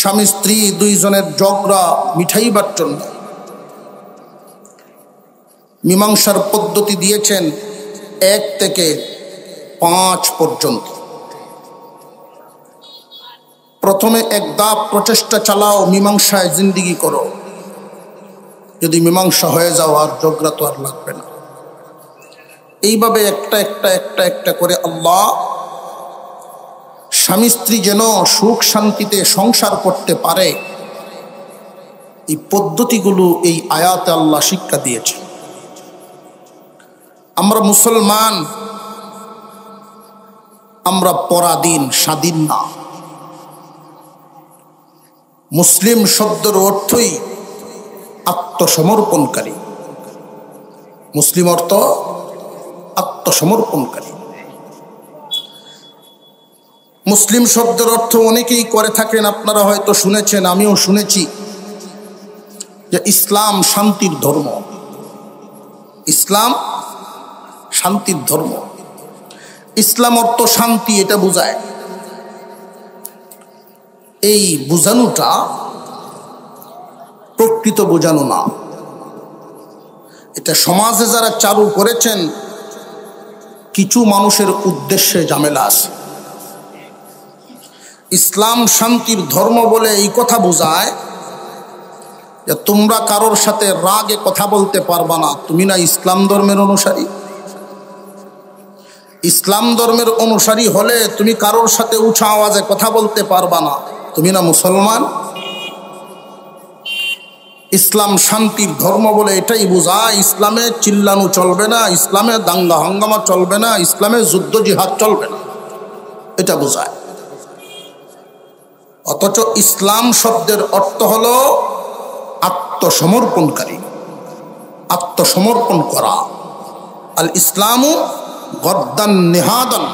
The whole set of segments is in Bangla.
স্বামী স্ত্রী দুইজনের ঝগড়া মিটাইবার জন্য মীমাংসার পদ্ধতি দিয়েছেন 1 থেকে 5 পর্যন্ত। প্রথমে এক ধাপ প্রচেষ্টা চালাও, মীমাংসায় জিন্দিগি করো। যদি মীমাংসা হয়ে যাও আর ঝগড়া তো আর লাগবে না। এইভাবে একটা করে আল্লাহ স্বামী স্ত্রী যেন সুখ শান্তিতে সংসার করতে পারে, এই পদ্ধতিগুলো এই আয়াতে আল্লাহ শিক্ষা দিয়েছে। আমরা মুসলমান, আমরা পরাধীন, স্বাধীন না। মুসলিম শব্দের অর্থই আত্মসমর্পণকারী। মুসলিম অর্থ আত্মসমর্পণকারী। মুসলিম শব্দের অর্থ অনেকেই করে থাকেন, আপনারা হয়তো শুনেছেন, আমিও শুনেছি যে ইসলাম শান্তির ধর্ম। ইসলাম শান্তির ধর্ম। ইসলাম অর্থ শান্তি, এটা বোঝায়। এই বোঝানোটা প্রকৃত বোঝানো না। এটা সমাজে যারা চালু করেছেন, কিছু মানুষের উদ্দেশ্যে ঝামেলা আছে। ইসলাম শান্তির ধর্ম বলে এই কথা বোঝায় যে তোমরা কারোর সাথে রাগে কথা বলতে পারবা না, তুমি না ইসলাম ধর্মের অনুসারী। ইসলাম ধর্মের অনুসারী হলে তুমি কারোর সাথে উঁচা আওয়াজে কথা বলতে পারবা না, তুমি না মুসলমান। ইসলাম শান্তির ধর্ম বলে এটাই বোঝায়। ইসলামে চিল্লানো চলবে না, ইসলামে দাঙ্গা হাঙ্গামা চলবে না, ইসলামে যুদ্ধ জিহাদ চলবে না, এটা বোঝায়। অথচ ইসলাম শব্দের অর্থ হলো আত্মসমর্পণকারী, আত্মসমর্পণ করা। আল ইসলামু গদ্দান নিহাদান।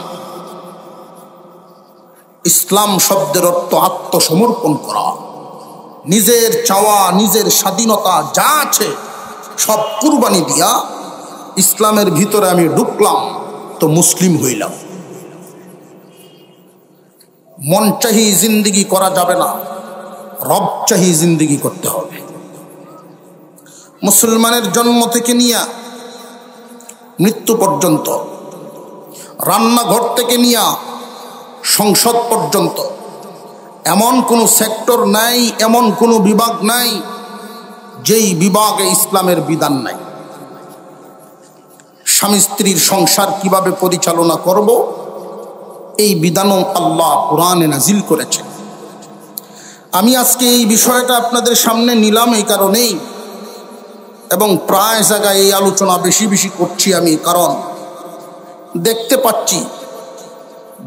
ইসলাম শব্দের অর্থ আত্মসমর্পণ করা। নিজের চাওয়া, নিজের স্বাধীনতা যা আছে সব কুরবানি দিয়া ইসলামের ভিতরে আমি ঢুকলাম, তো মুসলিম হইলাম। মন চাহি জিন্দিগি করা যাবে না, রব চাহি জিন্দিগি করতে হবে। মুসলমানের জন্ম থেকে নিয়ে মৃত্যু পর্যন্ত, রান্নাঘর থেকে নিয়ে সংসদ পর্যন্ত এমন কোনো সেক্টর নাই, এমন কোনো বিভাগ নাই যেই বিভাগে ইসলামের বিধান নাই। স্বামী স্ত্রীর সংসার কিভাবে পরিচালনা করব, এই বিধানও আল্লাহ কোরআনে নাজিল করেছেন। আমি আজকে এই বিষয়টা আপনাদের সামনে নিলাম এই কারণেই, এবং প্রায় জায়গায় এই আলোচনা বেশি বেশি করছি আমি, কারণ দেখতে পাচ্ছি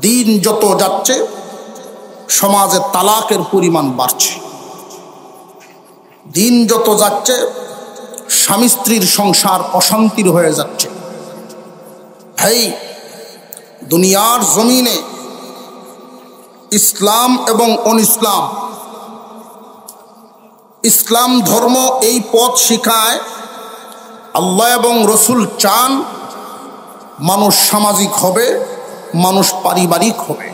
দিন যত যাচ্ছে সমাজে তালাকের পরিমাণ বাড়ছে। দিন যত যাচ্ছে স্বামী স্ত্রীর সংসার অশান্তির হয়ে যাচ্ছে। ভাই, দুনিয়ার জমিনে ইসলাম এবং অনইসলাম, ইসলাম ধর্ম এই পথ শিখায়, আল্লাহ এবং রসুল চান মানুষ সামাজিক হবে, মানুষ পারিবারিক হবে,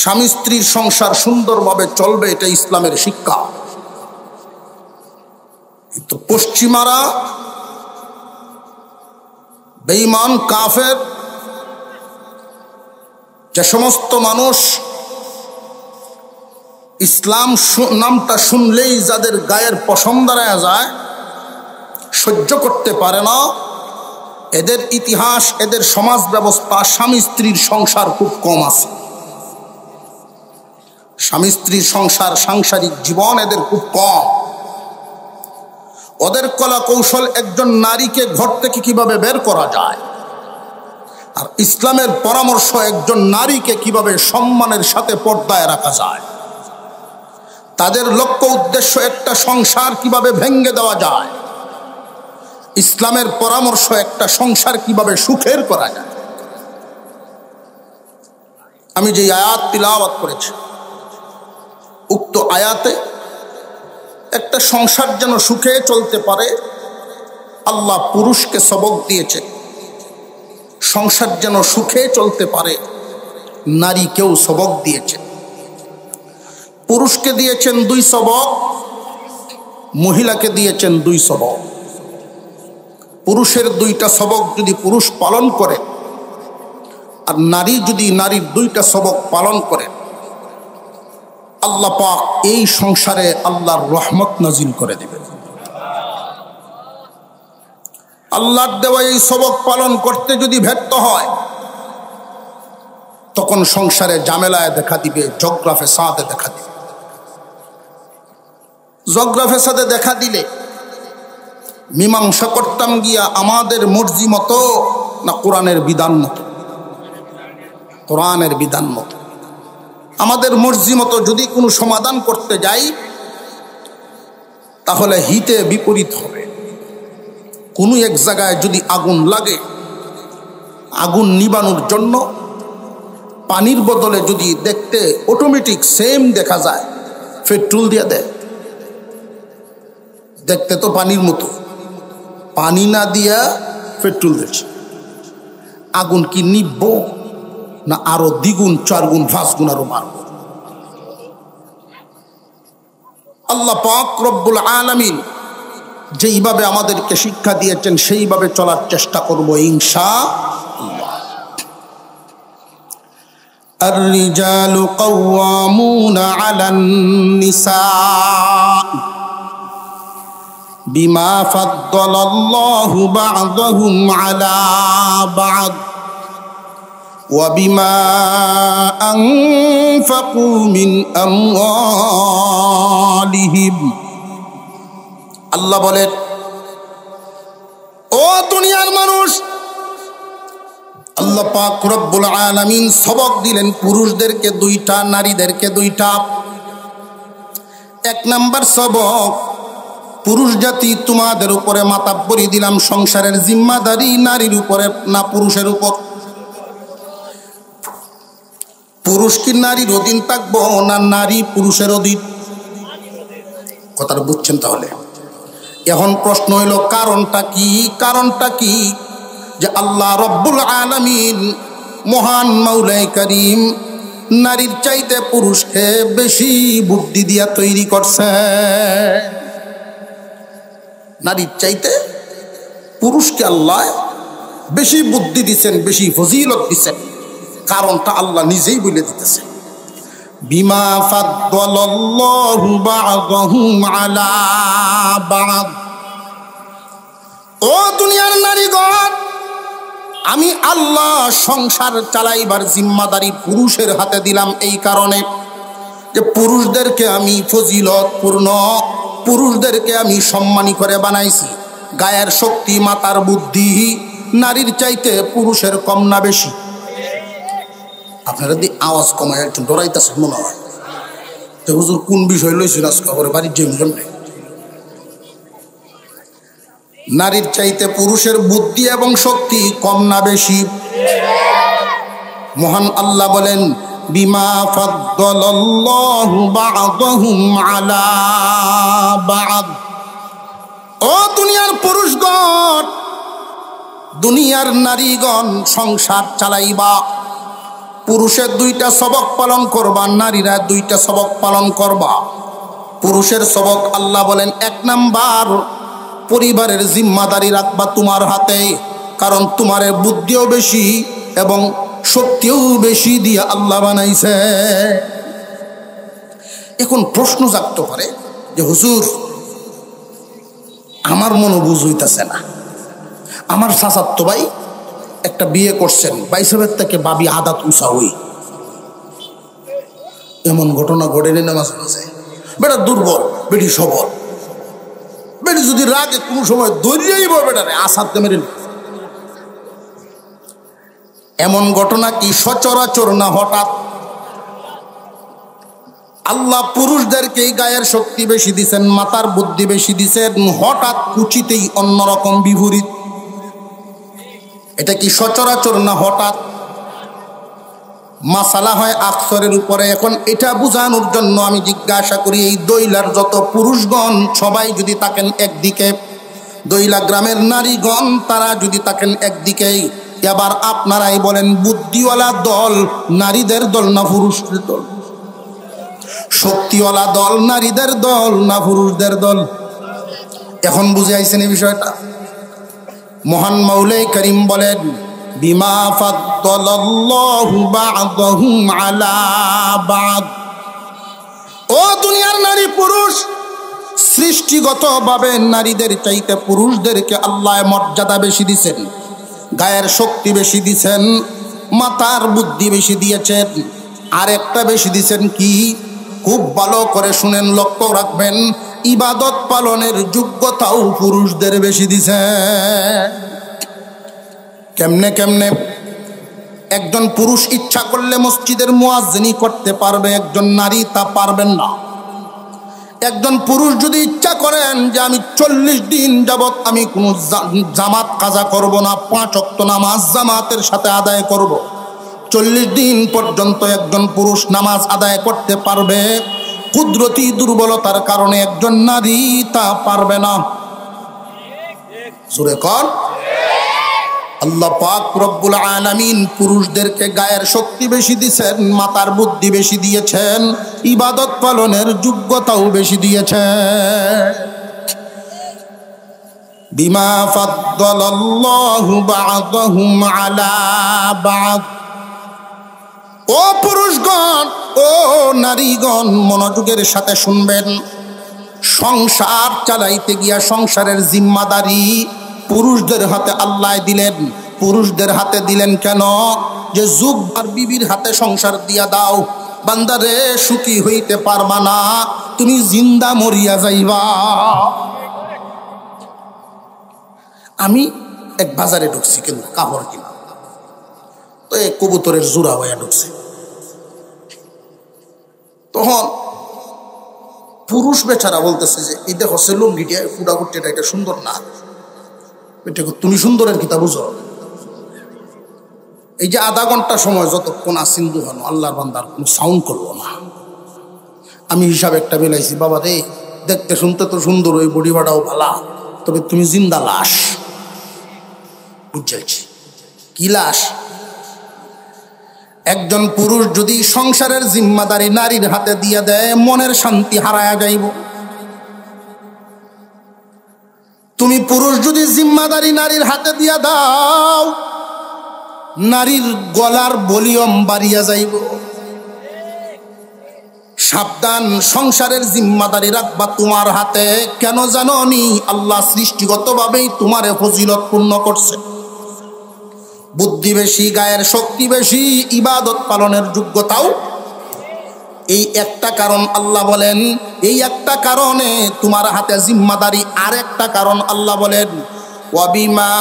স্বামী স্ত্রীর সংসার সুন্দরভাবে চলবে, এটা ইসলামের শিক্ষা। কিন্তু পশ্চিমারা, বেঈমান কাফের, যে সমস্ত মানুষ ইসলাম নামটা শুনলেই যাদের গায়ের পশম দাঁড়ায় যায়, সহ্য করতে পারে না, এদের ইতিহাস, এদের সমাজ ব্যবস্থা, স্বামী স্ত্রীর সংসার খুব কম আছে। স্বামী স্ত্রীর সংসার, সাংসারিক জীবন এদের খুব কম। ওদের কলা কৌশল একজন নারীকে ঘর থেকে কিভাবে বের করা যায়, আর ইসলামের পরামর্শ একজন নারীকে কিভাবে সম্মানের সাথে পর্দায় রাখা যায়। তাদের লক্ষ্য উদ্দেশ্য একটা সংসার কিভাবে ভেঙে দেওয়া যায়। ইসলামের পরামর্শ একটা সংসার কিভাবে সুখের করা যায়। আমি যে আয়াত তিলাওয়াত করেছি, উক্ত আয়াতে একটা সংসার যেন সুখে চলতে পারে আল্লাহ পুরুষকে সবক দিয়েছে। সংসার যেন সুখে চলতে পারে নারীকেও সবক দিয়েছে। পুরুষকে দিয়েছেন 2 সবক, মহিলাকে দিয়েছেন 2 সবক। পুরুষের 2টা সবক যদি পুরুষ পালন করে আর নারী যদি নারীর 2টা সবক পালন করে, আল্লাহ পাক এই সংসারে আল্লাহর রহমত নাজিল করে দিবেন। আল্লাহর দেওয়া এই সবক পালন করতে যদি ব্যর্থ হয়, তখন সংসারে ঝামেলায় দেখা দিবে, ঝগড়া ফেসাদে দেখা দিবে। ঝগড়া ফেসাদে দেখা দিলে মীমাংসা করতাম গিয়া আমাদের মর্জি মতো না কোরআনের বিধান মতো? কোরআনের বিধান মতো। আমাদের মর্জি মতো যদি কোনো সমাধান করতে যাই, তাহলে হিতে বিপরীত হবে। কোনো এক জায়গায় যদি আগুন লাগে, আগুন নিবানোর জন্য পানির বদলে যদি দেখতে অটোমেটিক সেম দেখা যায়, পেট্রোল দিয়ে দেয়। দেখতে তো পানির মতো, পানি না দিয়া পেট্রোল দিচ্ছে, আগুন কি নিবব না আরো 2 গুণ 4 গুণ 5 গুণ আরো বাড়ব? আল্লাহ পাক রব্বুল আলামিন যেইভাবে আমাদেরকে শিক্ষা দিয়েছেন সেইভাবে চলার চেষ্টা করব ইনশাআল্লাহ। الرجال قوامون على النساء بما فضل الله بعضهم على بعض وبما أنفقوا من أموالهم। আল্লাহ বলেন, ও দুনিয়ার মানুষ, আল্লাহ পাক রব্বুল আলামিন সবক দিলেন পুরুষদেরকে 2টা, নারীদেরকে 2টা। 1 নাম্বার সবক, পুরুষ জাতি তোমাদের উপরে মাতাব্বরি দিলাম, সংসারের জিম্মাদারি নারীর উপরে না পুরুষের উপর? পুরুষ কি নারীর অধীন থাকবো না নারী পুরুষের অধীন? কথাটা বুঝছেন? তাহলে এখন প্রশ্ন হইল কারণটা কি? কারণটা কি যে আল্লাহ রব্বুল আলামিন মহান মাওলাই করিম নারীর চাইতে পুরুষকে বেশি বুদ্ধি দিয়া তৈরি করছে। নারীর চাইতে পুরুষকে আল্লাহ বেশি বুদ্ধি দিচ্ছেন, বেশি ফজিলত দিচ্ছেন। কারণটা আল্লাহ নিজেই বলে দিতেছে, বিমা ফাদ্দালাল্লাহু বা'দাহুম আলা বা'দ। ও দুনিয়ার নারীগণ, আমি আল্লাহ সংসার চালাইবার জিম্মাদারি পুরুষের হাতে দিলাম এই কারণে যে পুরুষদেরকে আমি ফজিলতপূর্ণ, পুরুষদেরকে আমি সম্মানী করে বানাইছি। গায়ের শক্তি, মাতার বুদ্ধি নারীর চাইতে পুরুষের কম না বেশি? আপনারা যদি আওয়াজ কমায় একটু ডরাইতেছে মনে হয় যে হুজুর কোন বিষয় লইছেন আজকে আমার বাড়ির যে নেই। নারীর চাইতে পুরুষের বুদ্ধি এবং শক্তি কম না বেশি? মহান আল্লাহ বলেন, বিমা ফাদ্দালাল্লাহু বা'দাহুম আলা বা'দ। ও দুনিয়ার পুরুষগণ, দুনিয়ার নারীগণ, সংসার চালাইবা, পুরুষের 2টা সবক পালন করবা, নারীরা 2টা সবক পালন করবা। পুরুষের সবক আল্লাহ বলেন, 1 নাম্বার, পরিবারের জিম্মাদারি রাখবা তোমার হাতে, কারণ তোমার বুদ্ধিও বেশি এবং শক্তিও বেশি দিয়ে আল্লাহ বানাইছে। এখন প্রশ্ন জাগতে পারে যে হুজুর আমার মনে বুঝ হইতেছে না, আমার চাচাতো ভাই একটা বিয়ে করছেন, 22 থেকে ভাবি আদাত উঁচা হই, এমন ঘটনা ঘটে না মাঝে মাঝে। বেটা দুর্বল, বেটি সবল, বেটি যদি রাগে কোনো সময় দৌড়িয়েই বেটারে আসাতে মেরে। এমন ঘটনা কি সচরাচর না হঠাৎ? আল্লাহ পুরুষদেরকে গায়ের শক্তি বেশি দিচ্ছেন, মাথার বুদ্ধি বেশি দিচ্ছেন, হঠাৎ কুচিতেই অন্যরকম বিপরীত। এটা কি সচরাচর না হঠাৎ? মাসালা হয় আকসরের উপরে। এখন এটা বোঝানোর জন্য আমি জিজ্ঞাসা করি, এই দইলার যত পুরুষগণ সবাই যদি থাকেন একদিকে, দইলা গ্রামের নারীগণ তারা যদি থাকেন একদিকেই, এবার আপনারাই বলেন বুদ্ধিওয়ালা দল নারীদের দল না পুরুষদের দল? শক্তিওয়ালা দল নারীদের দল না পুরুষদের দল? এখন বুঝে আইছেন এই বিষয়টা? মহান মাওলাই করিম বলেন, বিমা ফাদ্দালাল্লাহু বা'দাহুম আলা বা'দ। ও দুনিয়ার নারী পুরুষ, সৃষ্টিগতভাবে নারীদের চাইতে পুরুষদেরকে আল্লাহ মর্যাদা বেশি দিয়েছেন, গায়ের শক্তি বেশি দিয়েছেন, মাথার বুদ্ধি বেশি দিয়েছেন। আর একটা বেশি দিয়েছেন কি? খুব ভালো করে শুনেন, লক্ষ্য রাখবেন, ইবাদত পালনের যোগ্যতাও পুরুষদের বেশি দিয়েছেন। কেমনে কেমনে? একজন পুরুষ ইচ্ছা করলে মসজিদের মুয়াজ্জিনি করতে পারবে, একজন নারী তা পারবেন না। একজন পুরুষ যদি ইচ্ছা করেন যে আমি 40 দিন যাবত আমি কোনো জামাত কাজা করব না, 5 ওয়াক্ত নামাজ জামাতের সাথে আদায় করব, 40 দিন পর্যন্ত একজন পুরুষ নামাজ আদায় করতে পারবে। কুদরতি দুর্বলতার কারণে একজন নারী তা পারবে না। জোরে কর। আল্লাহ পাক রব্বুল আলামিন পুরুষদেরকে গায়ের শক্তি বেশি দিয়েছেন, মাথার বুদ্ধি বেশি দিয়েছেন, ইবাদত পালনের যোগ্যতাও বেশি দিয়েছেন। বিমা ফাদ্দালাল্লাহু বা'দাহুম আলা বা'দ। ও পুরুষগণ, ও নারীগণ, মনোযোগের সাথে শুনবেন। সংসার চালাইতে গিয়া সংসারের জিম্মাদারি পুরুষদের হাতে আল্লাহ দিলেন। পুরুষদের হাতে দিলেন কেন? যে যুগ আর বিবির হাতে সংসার দিয়া দাও, বান্দারে সুখী হইতে পারবা না, তুমি জিন্দা মরিয়া যাইবা। আমি এক বাজারে ঢুকছি, কিন্তু কাপড় কিনা, তো এক কবুতরের জোড়া হইয়া ঢুকছে। তখন পুরুষ বেচারা বলতেছে যে এই দেখো সে লুঙ্গিটা ফুটাকুটিটা, এটা সুন্দর না, এটা তুমি সুন্দরের কিতা বুঝো? এই যে আধা ঘন্টা সময় যতক্ষণ আসিন দুহানো আল্লাহর বান্দার কোনো সাউন্ড করবো না। আমি হিসাব একটা বেলাইছি, বাবা রে দেখতে শুনতে তো সুন্দর, ওই বডি বাড়াও ভালা, তবে তুমি জিন্দা লাশ। বুঝছি কি লাশ? একজন পুরুষ যদি সংসারের জিম্মাদারি নারীর হাতে দিয়ে দেয়, মনের শান্তি হারায়া যাইব। তুমি পুরুষ যদি জিম্মাদারি নারীর হাতে দিয়া দাও, নারীর গলার ভলিউম বাড়িয়া যাইব। সাবধান, সংসারের জিম্মাদারি রাখবা তোমার হাতে। কেন জানো নি? আল্লাহ সৃষ্টিগতভাবেই তোমারে ফজিলত পূর্ণ করছে। বুদ্ধি বেশি, গায়ের শক্তি বেশি, ইবাদত পালনের যোগ্যতাও। এই একটা কারণ আল্লাহ বলেন, এই একটা কারণে তোমার হাতে জিম্মাদারি। আর একটা কারণ আল্লাহ বলেন, ওয়াবিমা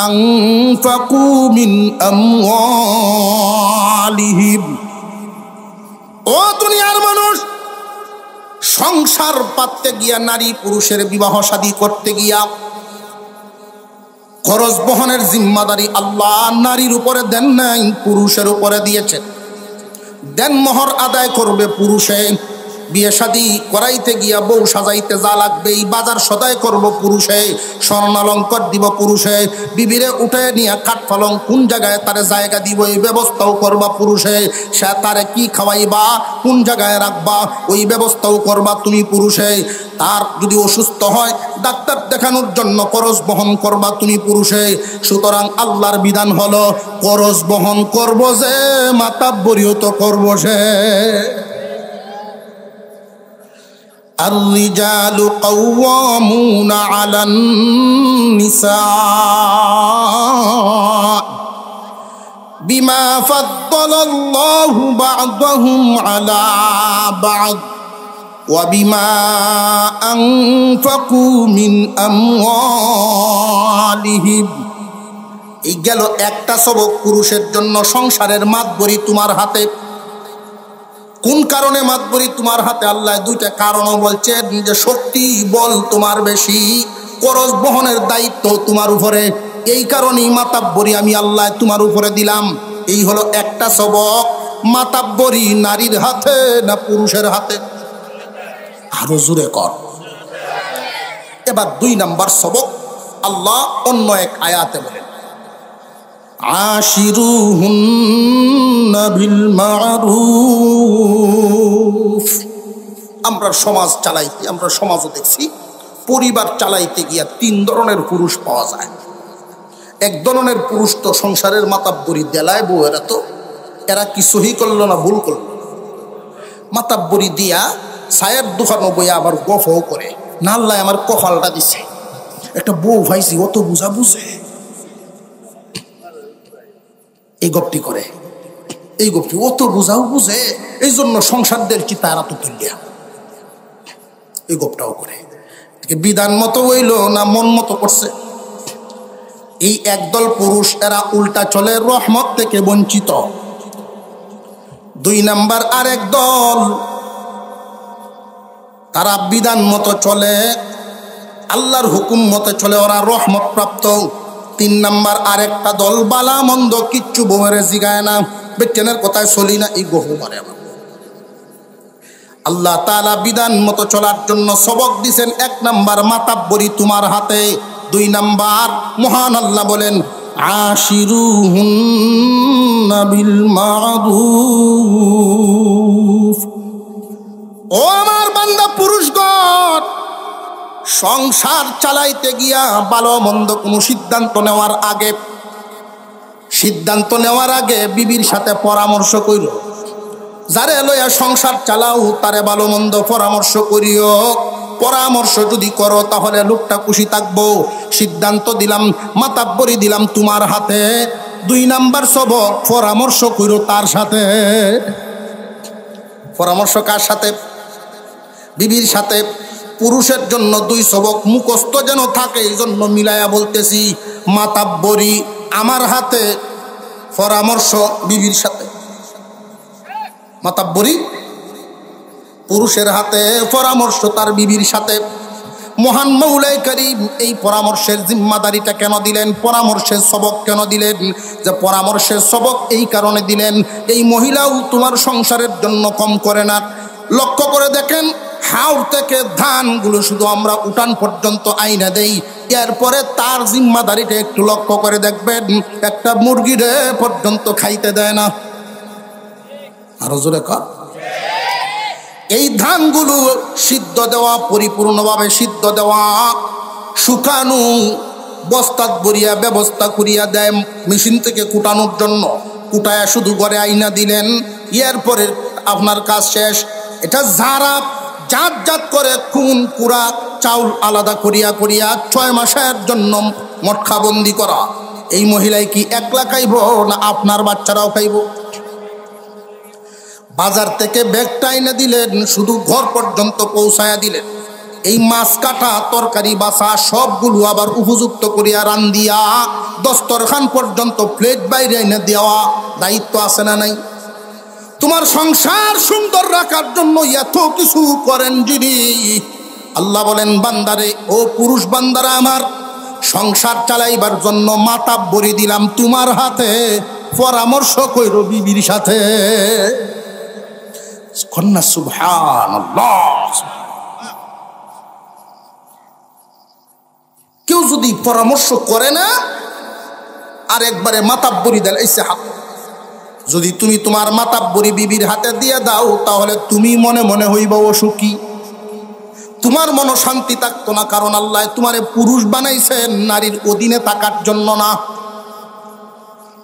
আনফাকু মিন আমওয়ালিহিম। ও দুনিয়ার মানুষ, সংসার পাততে গিয়া, নারী পুরুষের বিবাহ শাদী করতে গিয়া খরচ বহনের জিম্মাদারি আল্লাহ নারীর উপরে দেন নাই, পুরুষের উপরে দিয়েছেন। দেন মোহর আদায় করবে পুরুষে, বিয়ে শাদী করাইতে গিয়া বউ সাজাইতে যা লাগবে এই বাজার সদাই করব পুরুষে, স্বর্ণালঙ্কার দিব পুরুষে, বিবিরে উঠে নিয়ে কাঠ পালং কোন জায়গায় তারে জায়গা দিব এই ব্যবস্থাও করবা পুরুষে, সে তারে কি খাওয়াইবা, কোন জায়গায় রাখবা ওই ব্যবস্থাও করবা তুমি পুরুষে। তার যদি অসুস্থ হয় ডাক্তার দেখানোর জন্য খরচ বহন করবা তুমি পুরুষে। সুতরাং আল্লাহর বিধান হলো খরচ বহন করব যে, মাতাব্বরিও তো করব সে। الرجال قوامون على النساء بما فضل الله بعضهم على بعض وبما أنفقوا من أموالهم। এই গেল একটা সবক পুরুষের জন্য। সংসারের মাতবরি তোমার হাতে। কোন কারণে মাতবরি তোমার হাতে? আল্লাহ দুইটা কারণও বলছেন, যে শক্তি বল তোমার বেশি, খরচ বহনের দায়িত্ব তোমার উপরে, এই কারণেই মাতাব্বরি আমি আল্লাহ তোমার উপরে দিলাম। এই হলো একটা সবক। মাতাব্বরি নারীর হাতে না পুরুষের হাতে? আরো জোরে কর। এবার 2 নম্বর সবক আল্লাহ অন্য এক আয়াতে বলেন, আশিরুহুন্না বিল মারুফ। আমরা সমাজ চালাইতে, আমরা সমাজও দেখছি পরিবার চালাইতে গিয়া 3 ধরনের পুরুষ পাওয়া যায়। এক ধরনের পুরুষ তো সংসারের মাতাব্বরি দেলায় বউয়েরা, তো এরা কি সহি করলো না ভুল করলো, মাতাব্বরি দিয়া ছায়ের দোকানো বইয়া আবার গফও করে, না আল্লাহ আমার কপালটা দিছে, একটা বউ ভাইছি অত বুঝা বুঝে, এই গপটি করে, এই গপটি অত বুঝাও বুঝে, এই জন্য সংসারদের চিতা এরা তো তুলিয়া এই গপটাও করে। বিধান মতো হইল না মন মতো করছে। এই একদল পুরুষ এরা উল্টা চলে, রহমত থেকে বঞ্চিত। 2 নাম্বার আরেক দল, তারা বিধান মতো চলে, আল্লাহর হুকুম মতো চলে, ওরা রহমত প্রাপ্ত। 3 নাম্বার আরেকটা দল, বালা মন্দ কিচ্ছু বউরে জিগায় না, বেটেনের কথায় চলি না, এই গহু মারে। আল্লাহ তাআলা বিধান মতো চলার জন্য সবক দিছেন। 1 নাম্বার মাতাব্বরি তোমার হাতে, 2 নাম্বার মহান আল্লাহ বলেন আশিরুহুন্না বিল মারুফ। ও আমার বান্দা পুরুষগণ, সংসার চালাইতে গিয়া ভালো মন্দ কোনো সিদ্ধান্ত নেওয়ার আগে বিবির সাথে পরামর্শ কইর। যারে লইয়া সংসার চালাও তারে ভালো মন্দ পরামর্শ করিও। পরামর্শ যদি করো তাহলে লোকটা খুশি থাকবো। সিদ্ধান্ত দিলাম, মাতাব্বরি দিলাম তোমার হাতে। 2 নাম্বার সবক, পরামর্শ কইরো তার সাথে। পরামর্শ কার সাথে? বিবির সাথে। পুরুষের জন্য 2 সবক মুখস্থ যেন থাকে, এই জন্য মিলায়া বলতেছি। মাতাব্বরি আমার হাতে, পরামর্শ বিবির সাথে। মাতাব্বরি পুরুষের হাতে, পরামর্শ তার বিবির সাথে। মহান মৌলাই করিম এই পরামর্শের জিম্মাদারিটা কেন দিলেন, পরামর্শের সবক কেন দিলেন? যে পরামর্শের সবক এই কারণে দিলেন, এই মহিলাও তোমার সংসারের জন্য কম করে না। লক্ষ্য করে দেখেন, হাওড় থেকে ধানগুলো শুধু আমরা উঠান পর্যন্ত আইনা দেই, এরপরে তার জিম্মাদারিটা একটু লক্ষ্য করে দেখবেন, একটা মুরগিরে পর্যন্ত খাইতে দেয় না। আরো জোরে কর। এই ধানগুলো সিদ্ধ দেওয়া, পরিপূর্ণভাবে সিদ্ধ দেওয়া, শুকানো, বস্তাত ভরিয়া ব্যবস্থা করিয়া দেয় মেশিন থেকে কুটানোর জন্য। কুটায়া শুধু ঘরে আইনা দিলেন, এরপরে আপনার কাজ শেষ। এটা যারা জাত জাত করে খুন কুড়া চাউল আলাদা করিয়া 6 মাসের জন্য মটকাবন্দি করা। এই মহিলাই কি একলা খাইব না আপনার বাচ্চারাও খাইব? বাজার থেকে ব্যাগটা এনে দিলেন, শুধু ঘর পর্যন্ত পৌঁছায়া দিলেন। এই মাছ কাটা, তরকারি বাছা সবগুলো আবার উপযুক্ত করিয়া রান্দিয়া দস্তরখান পর্যন্ত প্লেট বাইরে এনে দেওয়া দায়িত্ব আছে না নাই? তোমার সংসার সুন্দর রাখার জন্য এত কিছু করেন যিনি। আল্লাহ বলেন, বান্দারে, ও পুরুষ বান্দারা আমার, সংসার চালাইবার জন্য মাতাব্বরি দিলাম তোমার হাতে, পরামর্শ কইরো বিবির সাথে। কন্যা সুবহানাল্লাহ। কেউ যদি পরামর্শ করে না আর একবারে মাতাব্বরি দেয়, এসে হাত, যদি তুমি তোমার মাতাব্বরি বিবির হাতে দিয়ে দাও, তাহলে তুমি মনে মনে হইবা অসুখী, তোমার মন শান্তি থাকতো না। কারণ আল্লাহ তোমারে পুরুষ বানাইছেন নারীর অধীনে থাকার জন্য না।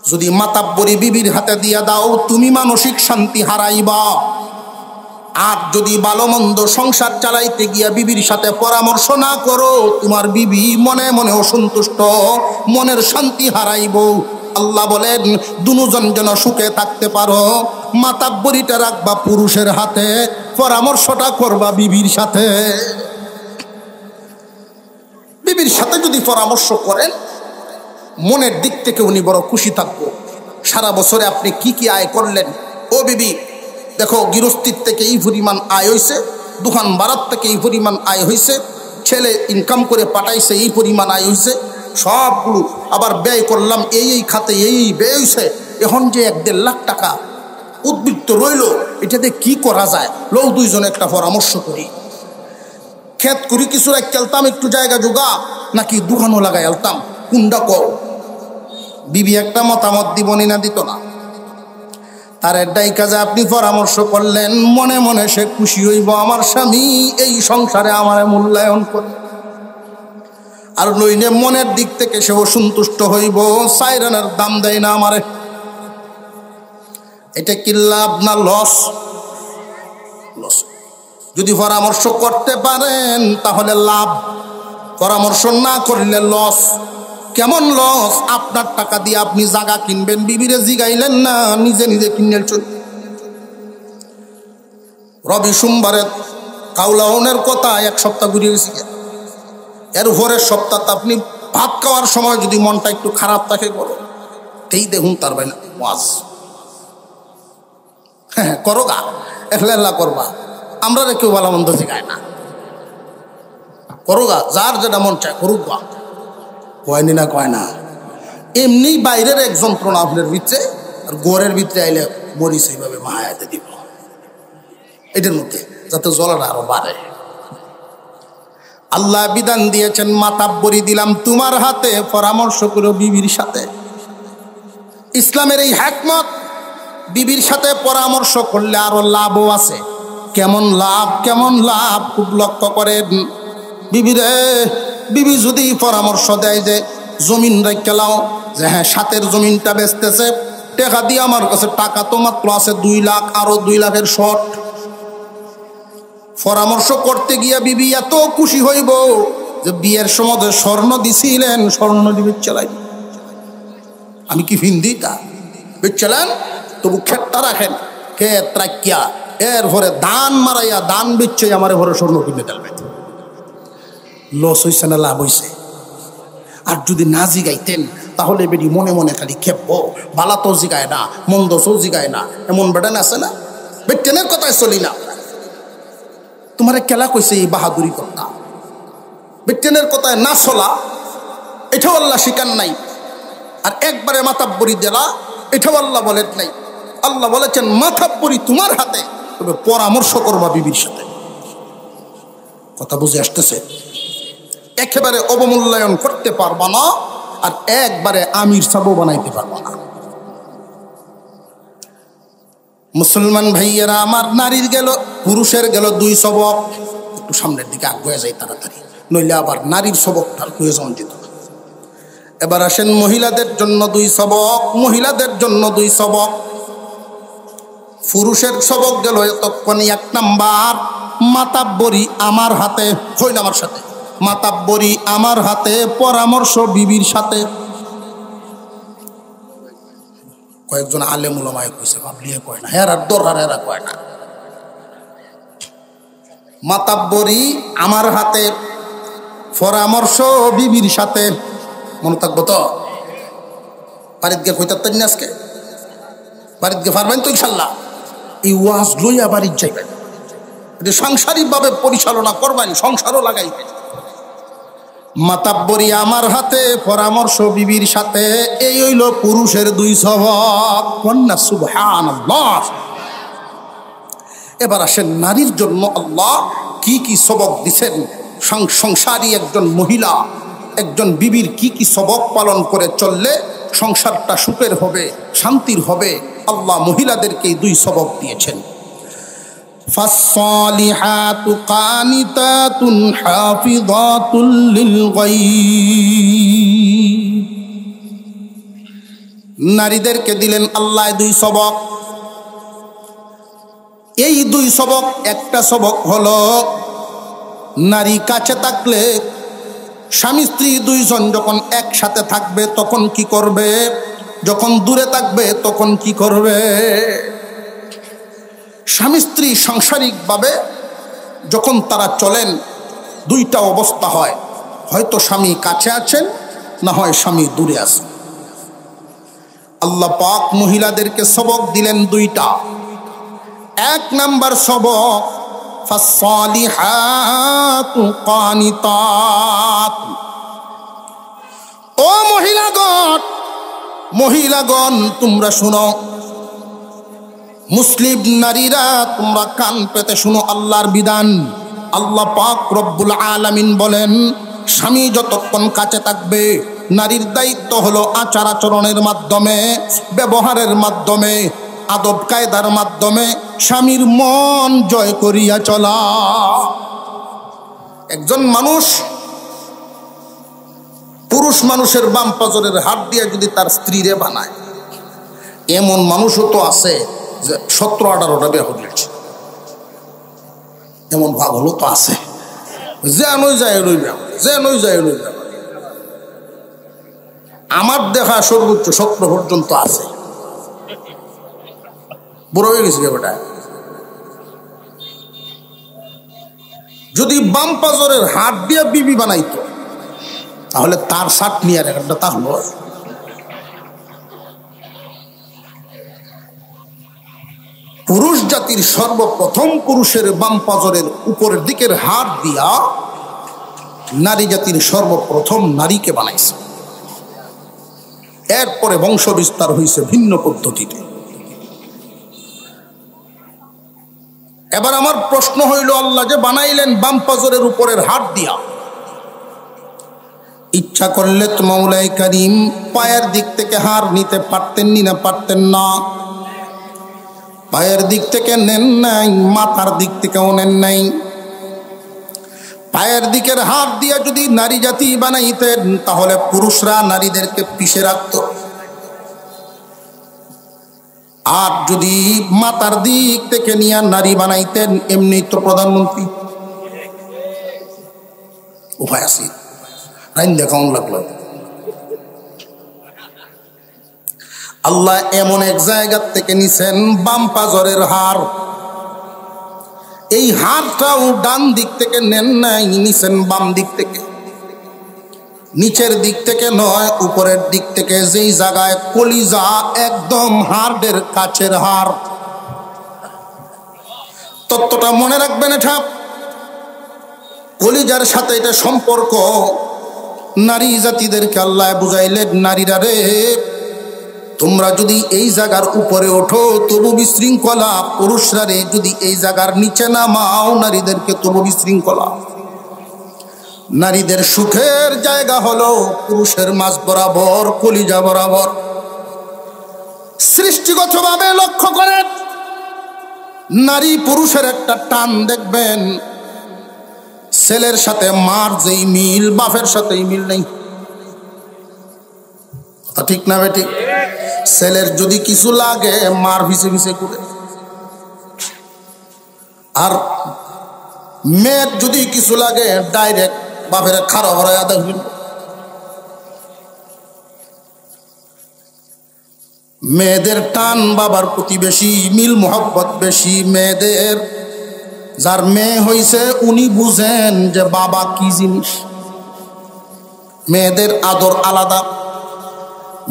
যদি মাতাব্বরি বিবির হাতে দিয়ে দাও, তুমি মানসিক শান্তি হারাইবা। আর যদি ভালো মন্দ সংসার চালাইতে গিয়া বিবির সাথে পরামর্শ না করো, তোমার বিবি মনে মনে অসন্তুষ্ট, মনের শান্তি হারাইব। আল্লাহ বলেন, দুজন যেন সুখে থাকতে পারো, মাতাব্বরিটা রাখবা পুরুষের হাতে, পরামর্শটা করবা বিবির সাথে। বিবির সাথে যদি পরামর্শ করেন, মনের দিক থেকে উনি বড় খুশি থাকবো। সারা বছরে আপনি কি কি আয় করলেন, ও বিবি দেখো, গৃহস্থির থেকে এই পরিমাণ আয় হয়েছে, দোকান বাড়ার থেকে এই পরিমাণ আয় হয়েছে, ছেলে ইনকাম করে পাঠাইছে এই পরিমাণ আয় হয়েছে, সবগুলো আবার ব্যয় করলাম এই খাতে, এই ব্যয় হয়েছে। এখন যে 1-1.5 লাখ টাকা উদ্বৃত্ত রইল, এটাতে কি করা যায়, লোক 2 জনে একটা পরামর্শ করি। ক্ষেত করি কিছু রাখতে আলতাম, একটু জায়গা জোগা, নাকি দোকানও লাগাই আলতাম, কোনটা কও? বিবি একটা মতামত দিবনি না দিত না? আর এটাই কাজে আপনি পরামর্শ করলেন, মনে মনে সে খুশি হইব আমার স্বামী এই সংসারে আমার মূল্যায়ন করে, আর নইলে মনের দিক থেকে সে অসন্তুষ্ট হইব, সাইরানের দাম দেয় না আমারে। এটা কি লাভ না লস? লস। যদি পরামর্শ করতে পারেন তাহলে লাভ, পরামর্শ না করলে লস। কেমন লস? আপনার টাকা দিয়ে আপনি জায়গা কিনবেন, বিবিরে জিগাইলেন না, নিজে নিজে কিনে চল। রবি সোমবারে কাউলাউনের কথা 1 সপ্তাহ ঘুরে গেছি, এর পরের সপ্তাহ আপনি ভাত খাওয়ার সময় যদি মনটা একটু খারাপ থাকে করো, এই দেখুন তার ভাই না ওয়াজ করো গা, একলা করবা, আমরা কেউ ভালো মন্দ জিগায় না, করো গা, যার যেটা মন চায় করুক গা, কয়নি না কয় না। এমনি বাইরের এক যন্ত্রণা আপনার ভিতরে, আর গোরের ভিতরে আইলে মরিচ এইভাবে মায়াতে দিব, এটার মধ্যে যাতে জ্বলাটা আরো বাড়ে। আল্লাহ বিধান দিয়েছেন, মাতাব্বরি দিলাম তোমার হাতে, পরামর্শ করো বিবির সাথে। ইসলামের এই হিকমত, বিবির সাথে পরামর্শ করলে আরো লাভও আছে। কেমন লাভ? কেমন লাভ? খুব লক্ষ্য করেন। বিবি যদি পরামর্শ দেয় যে জমিন রেখে লাও, যে হ্যাঁ সাথের জমিনটা বেচতেছে, টাকা দিয়ে আমার কাছে টাকা তো মাত্র আছে 2 লাখ, আরো 2 লাখের শর্ট। পরামর্শ করতে গিয়া বিবি এত খুশি হইব যে বিয়ের সময় স্বর্ণ দিছিলেন, স্বর্ণ দিবে চালাই, আমি কি ফিন্দিটা বেচালেন, তবু ক্ষেতটা রাখেন, ক্ষেত রাখিয়া এরপরে দান মারাইয়া দান বেচছে আমার ঘরে স্বর্ণ কিনে দেবে। লস হইছে না লাভ হইছে? আর যদি না জিগাইতেন তাহলে বেডি মনে মনে খালি খেপবো, বালা তো জিগায় না, মন্দ তো জিগায় না, এমন বেটান আছে না? বেটেনের কথায় চলি না, তোমারে কেলা কইছে এই বাহাদুরি কথা, বেটেনের কথায় না চলা, এটাও আল্লাহ শিকার নাই। আর একবারে মাতাব্বরি দেলা, এটাও আল্লাহ বলেন নাই। আল্লাহ বলেছেন মাতাব্বরি তোমার হাতে, তবে পরামর্শ করবা বিবির সাথে। কথা বুঝে আসতেছে? একেবারে অবমূল্যায়ন করতে পারবা না, আর একবারে আমির সাবো বানাইতে পারবা না। মুসলমান ভাইয়েরা আমার, নারীর গেল, পুরুষের গেল 2 সবক। একটু সামনের দিকে আগে যাই তাড়াতাড়ি, নইলে আবার নারীর সবকটার প্রয়োজন যেত। এবার আসেন মহিলাদের জন্য 2 সবক, মহিলাদের জন্য 2 সবক। পুরুষের সবক গেল এতক্ষণ 1 নাম্বার, মাতাব্বরি আমার হাতে, হইল আমার সাথে, মাতাব্বরি আমার হাতে, পরামর্শ বিবির সাথে। কয়েকজন আলেম উলামায়ে কইছে, ভাবলিয়ে কয় না, হেরার দরকার, হেরা কয় না। মাতাব্বরি আমার হাতে, পরামর্শ বিবির সাথে। মনে থাকবো তো? বাড়িতে গিয়ে কইতার না আজকে, বাড়িতে গিয়ে পারবেন তো ইনশাল্লাহ? এই ওয়াজ লইয়া বাড়ির যাইবেন, এটা সাংসারিক ভাবে পরিচালনা করবেন, সংসারও লাগাইবেন। মাতাব্বরি আমার হাতে, পরামর্শ বিবির সাথে, এই হইল পুরুষের 2 সবক। কন্যা সুবহানাল্লাহ। এবার আসেন নারীর জন্য আল্লাহ কি কি সবক দিছেন। সংসারী একজন মহিলা, একজন বিবির কি কি সবক পালন করে চললে সংসারটা সুখের হবে, শান্তির হবে, আল্লাহ মহিলাদেরকে 2 সবক দিয়েছেন। فالصالحات قانتات حافظات للغيب। নারীদেরকে দিলেন আল্লাহ 2 সবক। এই 2 সবক, একটা সবক হলো নারী কাছে থাকলে, স্বামী স্ত্রী 2 জন যখন একসাথে থাকবে তখন কি করবে, যখন দূরে থাকবে তখন কি করবে। স্বামী স্ত্রী সাংসারিকভাবে যখন তারা চলেন, 2টা অবস্থা হয়, হয়তো স্বামী কাছে আছেন, না হয় স্বামী দূরে আছেন। আল্লাহ পাক মহিলাদেরকে সবক দিলেন 2টা। 1 নাম্বার সবক, ফাসসালিহাতু কানিতাত। ও মহিলাগণ তোমরা শুনো, মুসলিম নারীরা তোমরা কান পেতে শুনো আল্লাহর বিধান। আল্লাহ পাক রব্বুল আলামিন বলেন, স্বামী যতক্ষণ কাছে থাকবে, নারীর দায়িত্ব হলো আচার আচরণের মাধ্যমে, ব্যবহারের মাধ্যমে আদব কায়দার মাধ্যমে স্বামীর মন জয় করিয়া চলা। একজন মানুষ, পুরুষ মানুষের বাম পাজরের হাত দিয়ে যদি তার স্ত্রীরে বানায়, এমন মানুষও তো আছে যে 17-18টা বিয়ে হয়েছে, এমন ভাব হলো তো আছে, যে নই যায় নই বিয়া, যে নই যায় নই বিয়া। আমার দেখা সর্বোচ্চ 17 পর্যন্ত আছে, বুড়ো হয়ে গেছে বেটা। যদি বাম পাজরের হাত দিয়ে বিবি বানাইতো তাহলে তার শার্ট নিয়ে আর একটা তা হলো। পুরুষ জাতির সর্বপ্রথম পুরুষের বাম পাজরের উপরের দিকের হাত দিয়া নারী জাতির সর্বপ্রথম নারীকে বানাইছে। এরপরে বংশ বিস্তার হয়েছে ভিন্ন পদ্ধতিতে। এবার আমার প্রশ্ন হইল, আল্লাহ যে বানাইলেন বাম পাজরের উপরের হাত দিয়া, ইচ্ছা করলে তো মাওলাই কারীম পায়ের দিক থেকে হার নিতে পারতেন না পারতেন না? পায়ের দিক থেকে নেন নাই, মাথার দিক থেকেও নেন নাই। পায়ের দিকের হাত দিয়া যদি নারী জাতি বানাইতেন তাহলে পুরুষরা নারীদেরকে পিষে রাখত। আর যদি মাথার দিক থেকে নিয়ে নারী বানাইতেন, এমনি তো প্রধানমন্ত্রী উপায় আছে, রাইন দেখাউন লাগলো। আল্লাহ এমন এক জায়গা থেকে নিছেন বাম পাজরের হাড়, এই হাড়টাও ডান দিক থেকে নেন নাই, নিছেন বাম দিক থেকে। নিচের দিক থেকে নয়, উপরের দিক থেকে, যেই জায়গায় কলিজা একদম হাড়ের কাছের হাড়। তত্ত্বটা মনে রাখবেন, এটা কলিজার সাথে এটা সম্পর্ক। নারী জাতিদেরকে আল্লাহ বুঝাইলেন, নারীরা রে, তোমরা যদি এই জায়গার উপরে ওঠো তবু বিশৃঙ্খলা, পুরুষরা রে যদি এই জায়গার নিচে নামাও নারীদেরকে তবু বিশৃঙ্খলা। নারীদের সুখের জায়গা হলো পুরুষের মাঝ বরাবর, কলিজা বরাবর। সৃষ্টিগতভাবে লক্ষ্য করেন, নারী পুরুষের একটা টান দেখবেন, ছেলের সাথে মার যেই মিল, বাপের সাথেই মিল নেই। ঠিক না বেটি? ছেলের যদি কিছু লাগে মার ভিসে ভিসে করে, আর মেয়ের যদি কিছু লাগে ডাইরেক্ট বাপের খারাপ হরাই আদা হইল। মেয়েদের টান বাবার প্রতি বেশি, মিল মোহব্বত বেশি মেয়েদের। যার মেয়ে হইছে উনি বুঝেন যে বাবা কি জিনিস। মেয়েদের আদর আলাদা,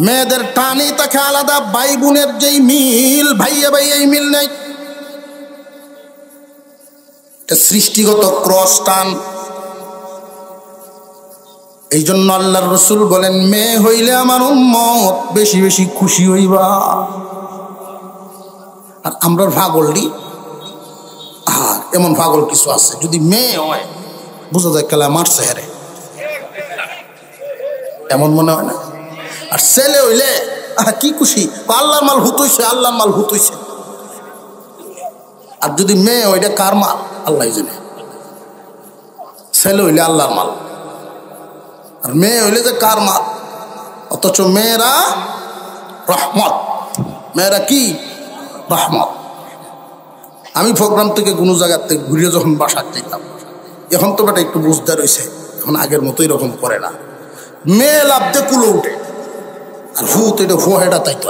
মেয়েদের টানই তাকে আলাদা। ভাই বোনের যেই মিল, ভাইয়া ভাই এই মিল নেই, এটা সৃষ্টিগত ক্রস টান। এই জন্য আল্লাহর রাসূল বলেন, মেয়ে হইলে আমার উম্মত বেশি বেশি খুশি হইবা। আর আমরা পাগলটি, এমন পাগল কিছু আছে, যদি মেয়ে হয় বুঝা যায় কেলা মারছে হেরে, এমন মনে হয় না? আর ছেলে হইলে কি খুশি, আল্লাহর মাল হুতুইছে, আল্লাহর মাল হুতুইছে। আর যদি মেয়ে ওইটা কার মাল আল্লাহ জানে। ছেলে হইলে আল্লাহর মাল, আর মেয়ে হইলে যে কার মাল। অথচ মেয়েরা রহমত, মেয়েরা কি রহমত। আমি প্রোগ্রাম থেকে কোনো জায়গার থেকে ঘুরিয়ে যখন বাসার যেতাম, এখন তো বেটা একটু বুঝতে রয়েছে, এখন আগের মতো এরকম করে না। মেয়ে লাভতে কুলো উঠে, আর ভূত এটা ভুয়া হেটা তাই তো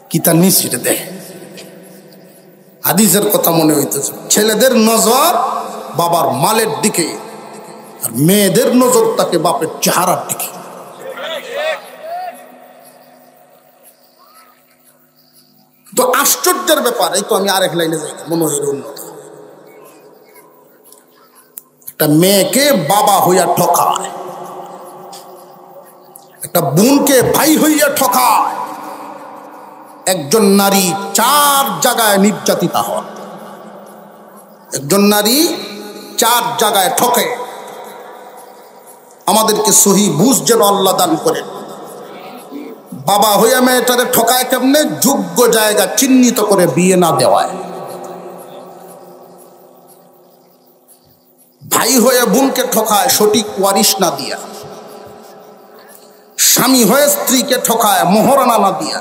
কি তার নিচ সেটা দেখে। হাদিসের কথা মনে হইতেছে, ছেলেদের নজর বাবার মালের দিকে, আর মেয়েদের নজর তাকে বাপের চেহারার দিকে। তো আশ্চর্যের ব্যাপার, এই তো আমি আরেক লাইনে যাই, মনে হয় উন্নত। একটা মেয়েকে বাবা হইয়া ঠকায়, একটা বোনকে ভাই হইয়া ঠকায়। একজন নারী 4 জায়গায় নির্যাতিতা হন, একজন নারী 4 জায়গায় ঠকে। আমাদেরকে সহি বুঝ যেন আল্লাহ দান করেন। বাবা হইয়া মেয়েটারে ঠকায় কেমনে? যোগ্য জায়গা চিহ্নিত করে বিয়ে না দেওয়ায়। ভাই হয়ে বোনকে ঠকায় সঠিক ওয়ারিশ না দিয়া। স্বামী হয়ে স্ত্রীকে ঠকায় মোহরানা না দিয়া।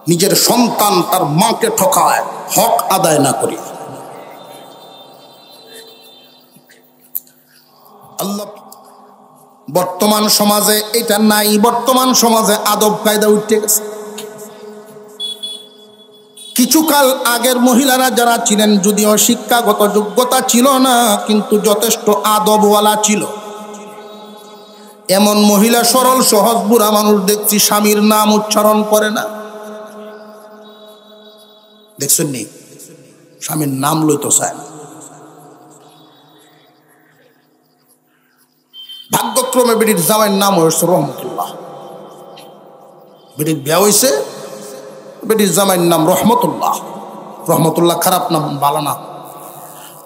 নিজের সন্তান তার মাকে ঠকায় হক আদায় না করি। আল্লাহ বর্তমান সমাজে এটা নাই। বর্তমান সমাজে আদব কায়দা উঠে গেছে। কিছুকাল আগের মহিলারা যারা ছিলেন, যদিও শিক্ষাগত যোগ্যতা ছিল না, কিন্তু যথেষ্ট আদবওয়ালা ছিল। এমন মহিলা সরল সহজ বুড়া মানুষ দেখছি স্বামীর নাম উচ্চারণ করে না। দেখছেন নি? স্বামীর নাম লইতো চায় না। ভাগ্যক্রমে বেটির জামাইয়ের নাম হয়েছে রহমতুল্লাহ। বেটির বিয়া হয়েছে, বেটির জামাইয়ের নাম রহমতুল্লাহ। রহমতুল্লাহ খারাপ নাম, ভালো না।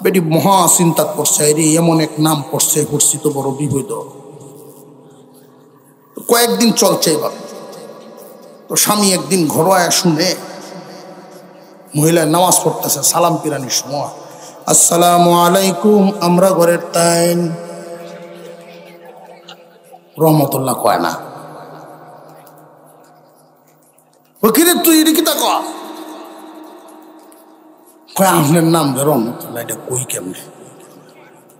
বেটি মহা চিন্তা করছে, রে এমন এক নাম পড়ছে, পড়ছি তো বড় বিপদ। কয়েকদিন চলছে এভাবে। তো স্বামী একদিন ঘরোয়া শুনে মহিলায় নামাজ পড়তেছে, সালাম পিরানির সময়, আসসালামু আলাইকুম, আমরা ঘরের তাইন। রহমতুল্লাহ কয় না। কিরে তুই এটা কি তা কয় আপনার নাম যে রহমতুল্লাহ, এটা কই কেমনে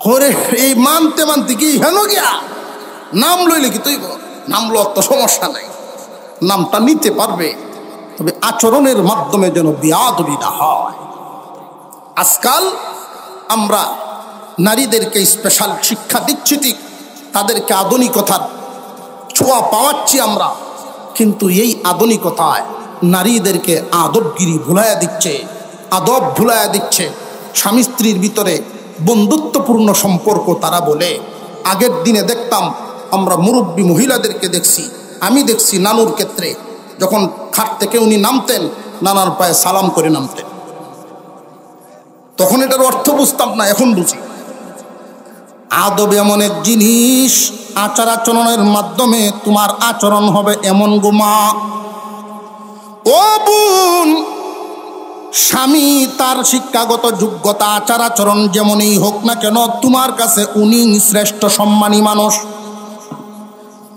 করে? এই মানতে মানতে কি হেন গিয়া নাম লইলে কি তুই? নাম লওয়ার তো সমস্যা নাই, নামটা নিতে পারবে, তবে আচরণের মাধ্যমে যেন বেয়াদবি না হয়। আজকাল আমরা নারীদেরকে স্পেশাল শিক্ষা দিচ্ছি, ঠিক তাদেরকে আধুনিকতার ছোঁয়া পাওয়াচ্ছি আমরা, কিন্তু এই আধুনিকতায় নারীদেরকে আদবগিরি ভুলাইয়া দিচ্ছে, আদব ভুলাইয়া দিচ্ছে। স্বামী স্ত্রীর ভিতরে বন্ধুত্বপূর্ণ সম্পর্ক তারা বলে। আগের দিনে দেখতাম আমরা মুরব্বী মহিলাদেরকে দেখছি, আমি দেখছি নানুর ক্ষেত্রে, যখন খাট থেকে উনি নামতেন নানার পায়ে সালাম করে নামতেন। তখন এটার অর্থ বুঝতাম না, এখন বুঝি। আদব এমন এক জিনিস, আচার আচরণের মাধ্যমে তোমার আচরণ হবে এমন গোমা। ও বোন, স্বামী তার শিক্ষাগত যোগ্যতা আচার আচরণ যেমনই হোক না কেন, তোমার কাছে উনি শ্রেষ্ঠ সম্মানী মানুষ।